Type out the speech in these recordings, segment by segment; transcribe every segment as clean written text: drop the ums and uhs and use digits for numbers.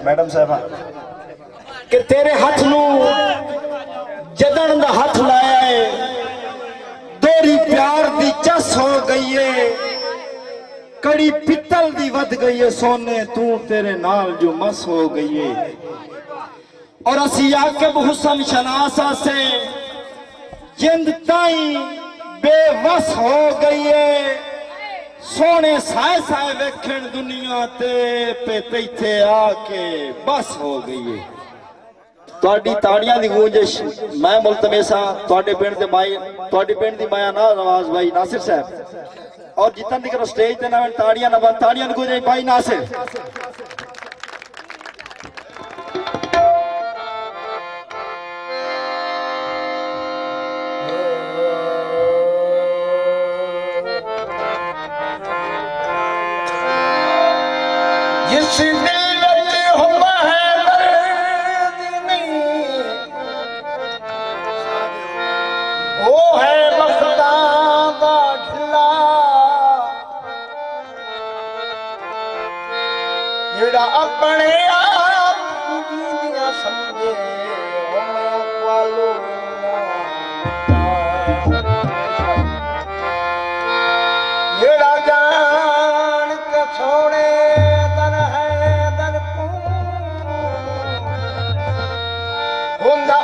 Madam साहबा कि तेरे हाथ नू जदन दा हाथ लाया है, तेरी प्यार दी चस हो गई है, कड़ी पित्तल दी वध गई है सोने, तू तेरे नाल जो मस हो गई है। और असी याकब हुसन शनासा से जिंद ताई बेवस हो गई है, सोने साए साए वेखण दुनिया ते पे तैथे आके बस हो गई है। तुहाडी ताड़ियां दी गूंजिश मैं मुल्तमेसा तुहाडे पिंड दे माई तुहाडी पिंड दी माया ना नवाज भाई नासिर साहब और जितन दिक्र स्टेज ते ना ताड़ियां ना बंद ताड़ियां दी गूंजिश भाई नासिर। जिस दिल विच हुंदा है दर्द नहीं, वो है बख्तां दा ढिला, जेड़ा अपने आप जींदियां समझे वालो जेड़ा जान के छोड़े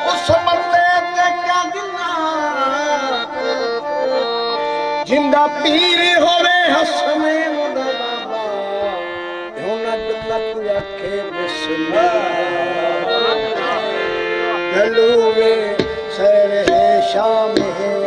उस बंदे ते क्या गिना, जिंदा पीर होवे हसने मुदा बाबा होना जन्नत आखे बिस्मिल्लाह, गलू में सर है शाम है